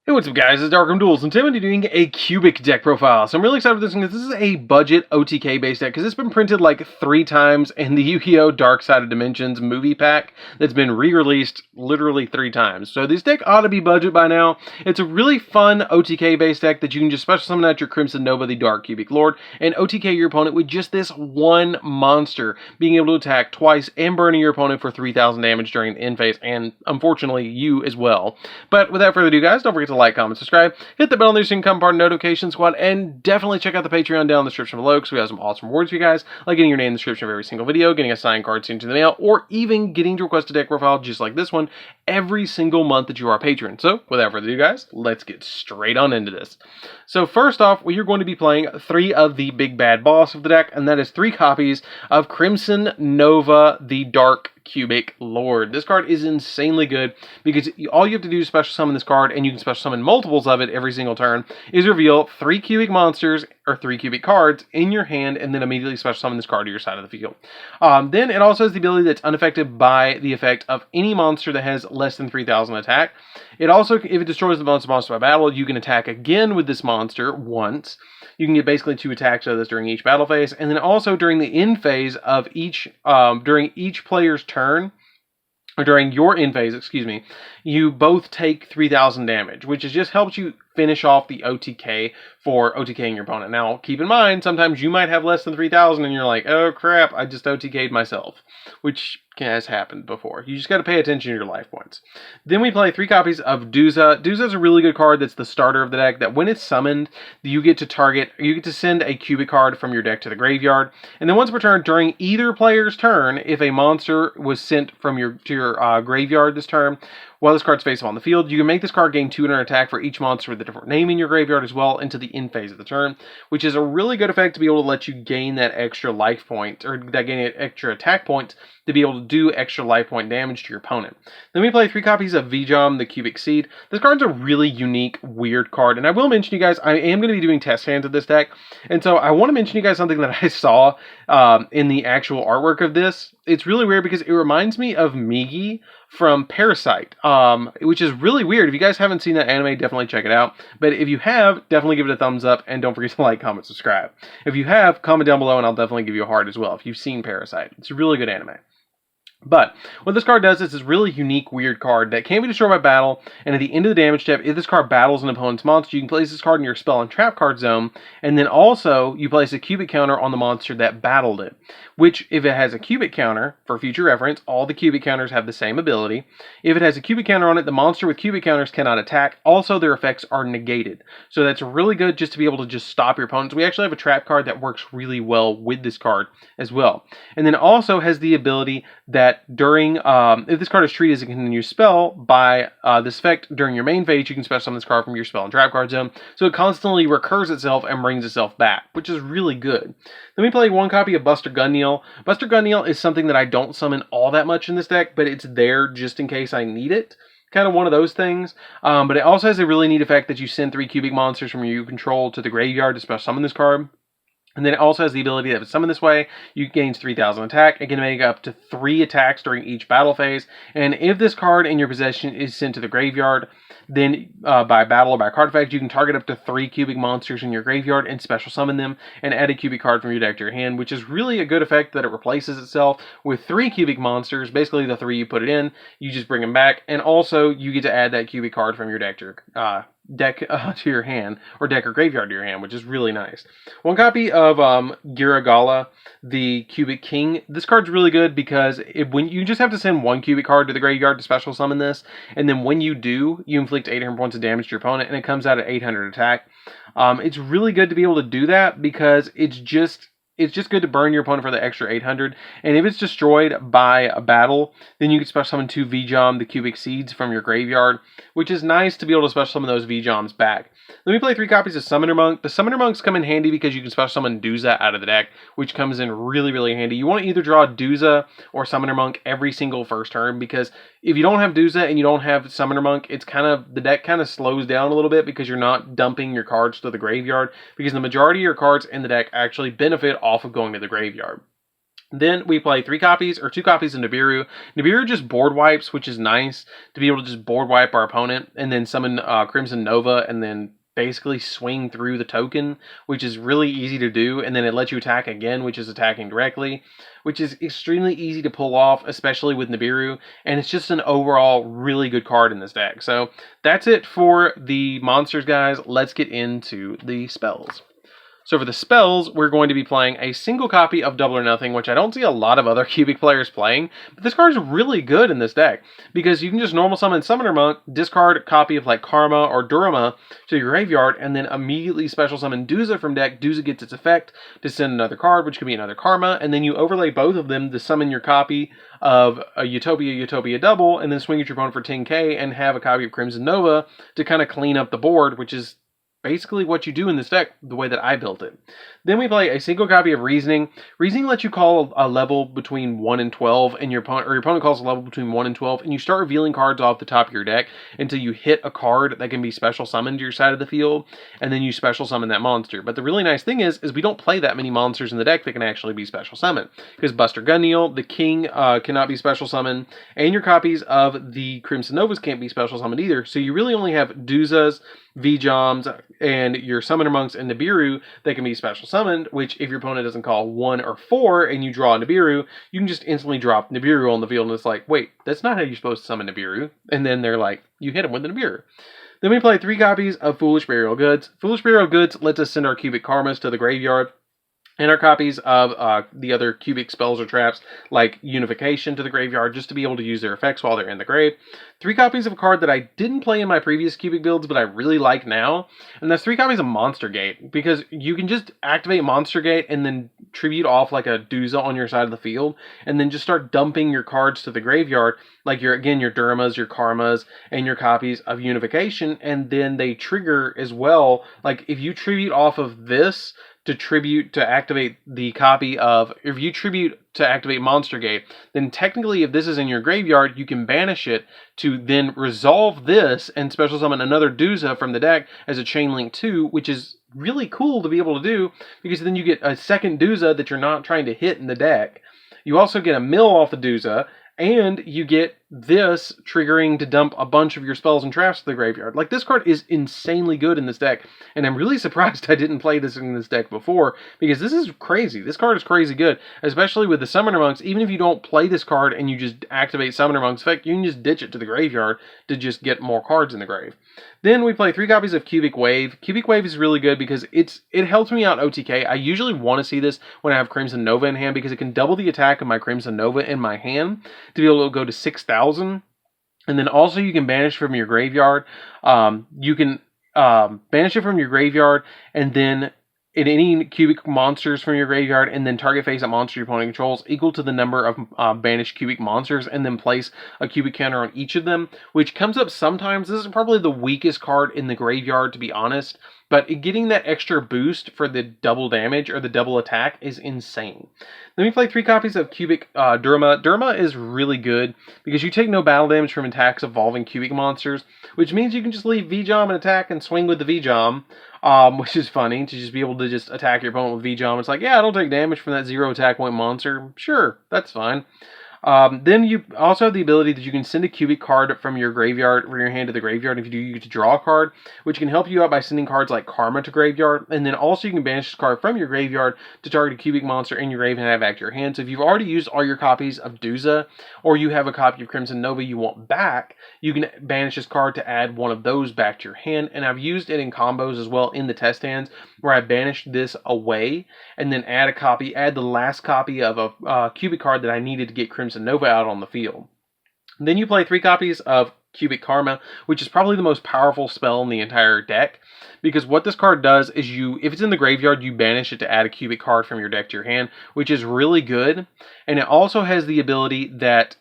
Hey, what's up guys, it's DarkArmedDuelist, and today I'm doing a cubic deck profile. So I'm really excited for this one because this is a budget OTK based deck because it's been printed like 3 times in the Yu-Gi-Oh! Dark Side of Dimensions movie pack that's been re-released literally 3 times. So this deck ought to be budget by now. It's a really fun OTK based deck that you can just special summon out your Crimson Nova, the Dark Cubic Lord, and OTK your opponent with just this one monster, being able to attack twice and burning your opponent for 3,000 damage during the end phase, and unfortunately you as well. But without further ado guys, don't forget to like, comment, subscribe, hit the bell there so you can become part of the notification squad, and definitely check out the Patreon down in the description below because we have some awesome rewards for you guys, like getting your name in the description of every single video, getting a signed card sent to the mail, or even getting to request a deck profile just like this one every single month that you are a patron. So without further ado guys, let's get straight on into this. So first off, we are going to be playing 3 of the big bad boss of the deck, and that is 3 copies of Crimson Nova, the Dark Cubic Lord. This card is insanely good because all you have to do to special summon this card, and you can special summon multiples of it every single turn, is reveal 3 cubic monsters or 3 cubic cards in your hand, and then immediately special summon this card to your side of the field. Then it also has the ability that's unaffected by the effect of any monster that has less than 3,000 attack. It also, if it destroys the monster by battle, you can attack again with this monster once. You can get basically 2 attacks of this during each battle phase, and then also during the end phase of during each player's turn, or during your end phase, excuse me, you both take 3,000 damage, which just helps you finish off the OTK for OTKing your opponent. Now, keep in mind, sometimes you might have less than 3,000 and you're like, oh crap, I just OTK'd myself, which has happened before. You just got to pay attention to your life points. Then we play 3 copies of Duza. Duza is a really good card that's the starter of the deck, that when it's summoned, you get to send a cubic card from your deck to the graveyard, and then once per turn during either player's turn, if a monster was sent from your graveyard this turn, while this card's face up on the field, you can make this card gain 200 attack for each monster with a different name in your graveyard as well into the end phase of the turn, which is a really good effect to be able to let you gain that extra life point, or that gain extra attack points to be able to do extra life point damage to your opponent. Then we play 3 copies of Yugioh, the Cubic Seed. This card's a really unique, weird card, and I will mention you guys, I am going to be doing test hands of this deck, and so I want to mention you guys something that I saw in the actual artwork of this. It's really weird because it reminds me of Migi from Parasite, which is really weird. If you guys haven't seen that anime, definitely check it out. But if you have, definitely give it a thumbs up, and don't forget to like, comment, subscribe. If you have, comment down below, and I'll definitely give you a heart as well if you've seen Parasite. It's a really good anime. But what this card does is this really unique, weird card that can be destroyed by battle, and at the end of the damage step, if this card battles an opponent's monster, you can place this card in your spell and trap card zone, and then also you place a cubic counter on the monster that battled it, which, if it has a cubic counter, for future reference, all the cubic counters have the same ability. If it has a cubic counter on it, the monster with cubic counters cannot attack. Also, their effects are negated. So that's really good just to be able to just stop your opponents. We actually have a trap card that works really well with this card as well. And then also has the ability that during, if this card is treated as a continuous spell by this effect during your main phase, you can special summon this card from your spell and trap card zone. So it constantly recurs itself and brings itself back, which is really good. Then we play 1 copy of Buster Gunneal. Buster Gunneal is something that I don't summon all that much in this deck, but it's there just in case I need it. Kind of one of those things. But it also has a really neat effect that you send 3 cubic monsters from your control to the graveyard to special summon this card. And then it also has the ability that if it's summoned this way, you gain 3,000 attack. It can make up to 3 attacks during each battle phase. And if this card in your possession is sent to the graveyard, then by battle or by card effect, you can target up to 3 cubic monsters in your graveyard and special summon them and add a cubic card from your deck to your hand, which is really a good effect that it replaces itself with 3 cubic monsters. Basically, the 3 you put it in, you just bring them back. And also, you get to add that cubic card from your deck to your to your hand, or deck or graveyard to your hand, which is really nice. 1 copy of Giragala, the Cubic King. This card's really good because when you just have to send 1 cubic card to the graveyard to special summon this, and then when you do, you inflict 800 points of damage to your opponent, and it comes out at 800 attack. It's really good to be able to do that because it's just good to burn your opponent for the extra 800. And if it's destroyed by a battle, then you can special summon 2 Yugioh, the Cubic Seeds, from your graveyard, which is nice to be able to special summon those Yugiohs back. Let me play 3 copies of Summoner Monk. The Summoner Monks come in handy because you can special summon Duza out of the deck, which comes in really, really handy. You want to either draw Duza or Summoner Monk every single first turn, because if you don't have Duza and you don't have Summoner Monk, the deck kind of slows down a little bit because you're not dumping your cards to the graveyard, because the majority of your cards in the deck actually benefit off of going to the graveyard. Then we play 3 copies or 2 copies of Nibiru. Nibiru just board wipes, which is nice to be able to just board wipe our opponent and then summon Crimson Nova and then basically swing through the token, which is really easy to do. And then it lets you attack again, which is attacking directly, which is extremely easy to pull off, especially with Nibiru. And it's just an overall really good card in this deck. So that's it for the monsters, guys. Let's get into the spells. So for the spells, we're going to be playing a single copy of Double or Nothing, which I don't see a lot of other Cubic players playing, but this card is really good in this deck, because you can just normal summon Summoner Monk, discard a copy of like Karma or Durama to your graveyard, and then immediately special summon Duza from deck. Duza gets its effect to send another card, which could be another Karma, and then you overlay both of them to summon your copy of a Utopia double, and then swing at your opponent for 10k, and have a copy of Crimson Nova to kind of clean up the board, which is basically what you do in this deck, the way that I built it. Then we play a single copy of Reasoning. Reasoning lets you call a level between 1 and 12, and your opponent calls a level between 1 and 12, and you start revealing cards off the top of your deck until you hit a card that can be special summoned to your side of the field, and then you special summon that monster. But the really nice thing is we don't play that many monsters in the deck that can actually be special summoned, because Buster Gunneal, the King, cannot be special summoned, and your copies of the Crimson Novas can't be special summoned either. So you really only have Duzas, V-Joms, and your Summoner Monks and Nibiru that can be special summoned, which if your opponent doesn't call 1 or 4 and you draw a Nibiru, you can just instantly drop Nibiru on the field, and it's like, wait, that's not how you're supposed to summon Nibiru. And then they're like, you hit him with the Nibiru. Then we play 3 copies of Foolish Burial Goods. Foolish Burial Goods lets us send our Cubic Karmas to the graveyard, and our copies of the other Cubic spells or traps, like Unification, to the graveyard, just to be able to use their effects while they're in the grave. 3 copies of a card that I didn't play in my previous Cubic builds, but I really like now, and that's 3 copies of Monster Gate, because you can just activate Monster Gate and then tribute off like a Duza on your side of the field, and then just start dumping your cards to the graveyard, like your Duramas, your Karmas, and your copies of Unification, and then they trigger as well. Like, if you tribute off of this to activate the copy of, if you tribute to activate Monster Gate, then technically if this is in your graveyard, you can banish it to then resolve this and special summon another Duza from the deck as a Chain Link 2, which is really cool to be able to do, because then you get a second Duza that you're not trying to hit in the deck. You also get a mill off the Duza, and you get this triggering to dump a bunch of your spells and traps to the graveyard. Like, this card is insanely good in this deck, and I'm really surprised I didn't play this in this deck before, because this is crazy. This card is crazy good, especially with the Summoner Monks. Even if you don't play this card and you just activate Summoner Monks effect, you can just ditch it to the graveyard to just get more cards in the grave. Then we play 3 copies of Cubic Wave. Cubic Wave is really good because it helps me out OTK. I usually want to see this when I have Crimson Nova in hand, because it can double the attack of my Crimson Nova in my hand to be able to go to 6,000. And then also you can banish from your graveyard. You can banish it from your graveyard, and then in any Cubic monsters from your graveyard, and then target face a monster your opponent controls equal to the number of banished Cubic monsters, and then place a Cubic counter on each of them, which comes up sometimes. This is probably the weakest card in the graveyard, to be honest, but getting that extra boost for the double damage or the double attack is insane. Then we play 3 copies of Cubic Durama. Durama is really good because you take no battle damage from attacks involving Cubic monsters, which means you can just leave V-Jom and attack and swing with the V-Jom, which is funny, to just be able to just attack your opponent with V-Jom. It's like, yeah, I don't take damage from that 0 attack point monster. Sure, that's fine. Then you also have the ability that you can send a Cubic card from your graveyard, or your hand to the graveyard. If you do, you get to draw a card, which can help you out by sending cards like Karma to graveyard. And then also you can banish this card from your graveyard to target a Cubic monster in your grave and have it back to your hand. So if you've already used all your copies of Duza, or you have a copy of Crimson Nova you want back, you can banish this card to add one of those back to your hand. And I've used it in combos as well in the test hands, where I banished this away and then add the last copy of a Cubic card that I needed to get Crimson Nova out on the field. Then you play 3 copies of Cubic Karma, which is probably the most powerful spell in the entire deck, because what this card does is if it's in the graveyard, you banish it to add a Cubic card from your deck to your hand, which is really good. And it also has the ability that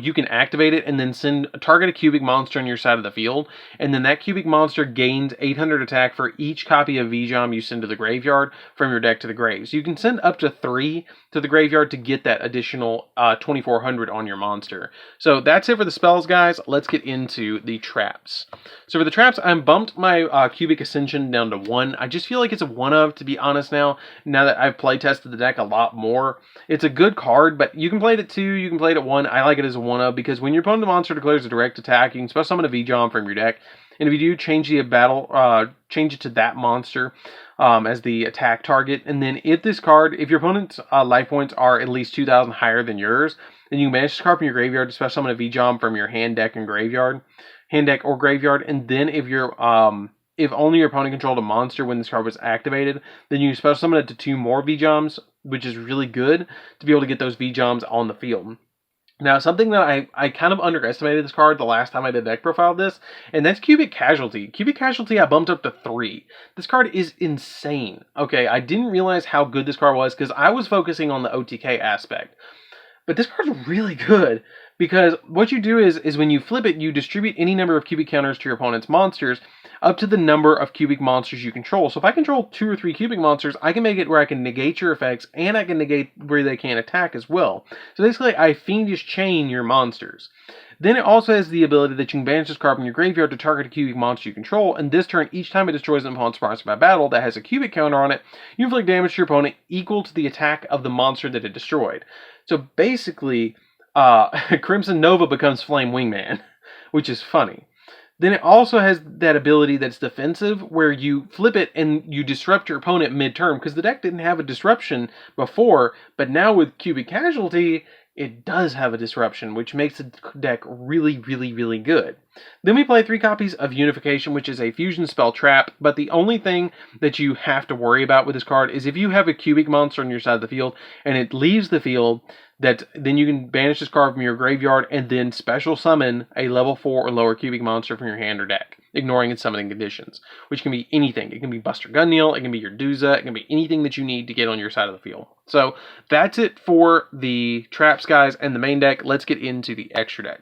you can activate it and then target a cubic monster on your side of the field, and then that cubic monster gains 800 attack for each copy of Vjom you send to the graveyard from your deck to the grave. So you can send up to 3 to the graveyard to get that additional 2400 on your monster. So that's it for the spells, guys. Let's get into the traps. So for the traps, I bumped my cubic ascension down to 1. I just feel like it's a 1-of, to be honest now that I've play tested the deck a lot more. It's a good card, but you can play it at 2, you can play it at 1. I like it as a 1-of because when your opponent monster declares a direct attack, you can special summon a Vjom from your deck. And if you do, change change it to that monster as the attack target. And then if your opponent's life points are at least 2,000 higher than yours, then you can banish this card from your graveyard to special summon a Vjom from your hand deck or graveyard. And then if only your opponent controlled a monster when this card was activated, then you can special summon it to 2 more Vjoms, which is really good to be able to get those Vjoms on the field. Now, something that I kind of underestimated this card the last time I did deck profile this, and that's Cubic Casualty. Cubic Casualty I bumped up to 3. This card is insane. Okay, I didn't realize how good this card was because I was focusing on the OTK aspect. But this card's really good because what you do is when you flip it, you distribute any number of cubic counters to your opponent's monsters up to the number of cubic monsters you control. So if I control 2 or 3 cubic monsters, I can make it where I can negate your effects and I can negate where they can't attack as well. So basically, I fiendish chain your monsters. Then it also has the ability that you can banish this card from your graveyard to target a cubic monster you control, and this turn, each time it destroys an opponent's monster by battle that has a cubic counter on it, you inflict damage to your opponent equal to the attack of the monster that it destroyed. So basically, Crimson Nova becomes Flame Wingman, which is funny. Then it also has that ability that's defensive, where you flip it and you disrupt your opponent mid-turn, because the deck didn't have a disruption before, but now with Cubic Casualty, it does have a disruption, which makes the deck really, really, really good. Then we play 3 copies of Unification, which is a fusion spell trap, but the only thing that you have to worry about with this card is if you have a cubic monster on your side of the field and it leaves the field, then you can banish this card from your graveyard and then special summon a level 4 or lower cubic monster from your hand or deck, ignoring its summoning conditions, which can be anything. It can be Buster Gunneal, it can be your Duza, it can be anything that you need to get on your side of the field. So that's it for the traps, guys, and the main deck. Let's get into the extra deck.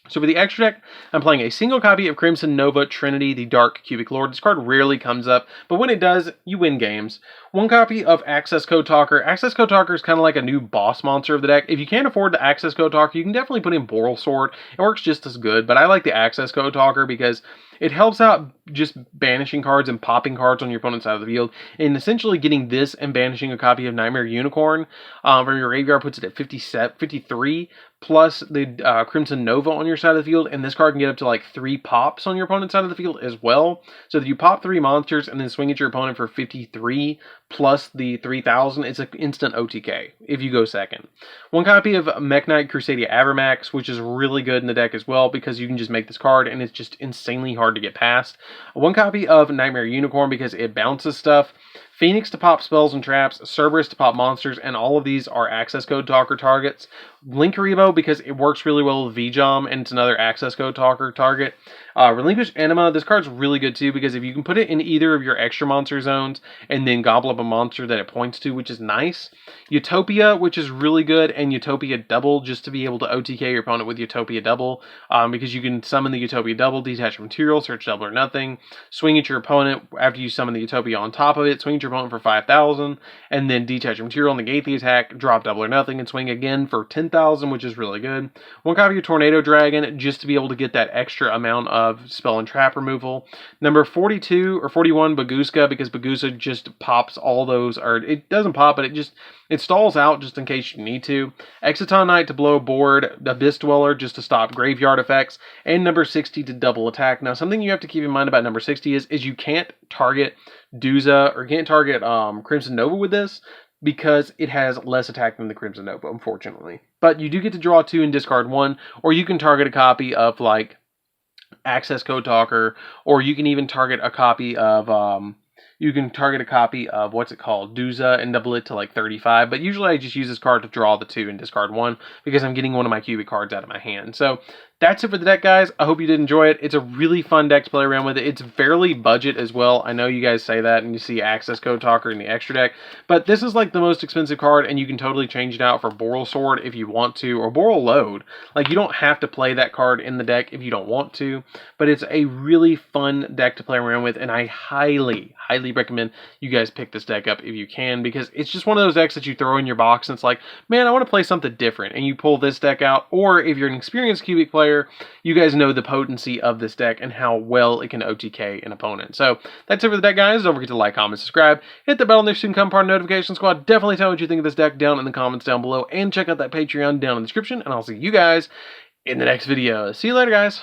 So for the extra deck, I'm playing a single copy of Crimson Nova Trinity, the Dark Cubic Lord. This card rarely comes up, but when it does, you win games. 1 copy of Access Code Talker. Access Code Talker is kind of like a new boss monster of the deck. If you can't afford the Access Code Talker, you can definitely put in Boral Sword. It works just as good, but I like the Access Code Talker because it helps out just banishing cards and popping cards on your opponent's side of the field, and essentially getting this and banishing a copy of Nightmare Unicorn from your graveyard puts it at 53, plus the Crimson Nova on your side of the field, and this card can get up to like 3 pops on your opponent's side of the field as well. So that you pop 3 monsters and then swing at your opponent for 53 plus the 3000, it's an instant OTK if you go second. 1 copy of Mech Knight Crusadia Avermax, which is really good in the deck as well because you can just make this card and it's just insanely hard to get past. 1 copy of Nightmare Unicorn because it bounces stuff. Phoenix to pop spells and traps, Cerberus to pop monsters, and all of these are Access Code Talker targets. Linkuriboh because it works really well with Vjom and it's another Access Code Talker target. Relinquish Anima, this card's really good too because if you can put it in either of your extra monster zones and then gobble up a monster that it points to, which is nice. Utopia, which is really good, and Utopia Double just to be able to OTK your opponent with Utopia Double because you can summon the Utopia Double, detach material, search double or nothing, swing at your opponent after you summon the Utopia on top of it, swing at your opponent for 5,000, and then detach your material, negate the attack, drop double or nothing, and swing again for 10,000, which is really good. 1 copy of Tornado Dragon just to be able to get that extra amount of spell and trap removal. Number 42 or 41, Baguska, because Baguska just pops all those, or it doesn't pop, but it stalls out just in case you need to. Exciton Knight to blow a board, Abyss Dweller just to stop graveyard effects, and number 60 to double attack. Now, something you have to keep in mind about number 60 is you can't target Duza or can't target Crimson Nova with this because it has less attack than the Crimson Nova, unfortunately. But you do get to draw 2 and discard 1, or you can target a copy of like Access Code Talker, or you can even target a copy of what's it called, Duza, and double it to like 35. But usually I just use this card to draw the 2 and discard 1 because I'm getting one of my cubic cards out of my hand. So That's it for the deck, guys. I hope you did enjoy it. It's a really fun deck to play around with. It's fairly budget as well. I know you guys say that and you see Access Code Talker in the extra deck, but this is like the most expensive card, and you can totally change it out for Boral Sword if you want to, or Boral Load. Like, you don't have to play that card in the deck if you don't want to, but it's a really fun deck to play around with, and I highly recommend you guys pick this deck up if you can, because it's just one of those decks that you throw in your box and it's like, man, I want to play something different, and you pull this deck out. Or if you're an experienced Cubic player, you guys know the potency of this deck and how well it can OTK an opponent. So that's it for the deck, guys. Don't forget to like, comment, subscribe, hit the bell, and soon come part of the notification squad. Definitely tell me what you think of this deck down in the comments down below, and check out that Patreon down in the description, and I'll see you guys in the next video. See you later, guys.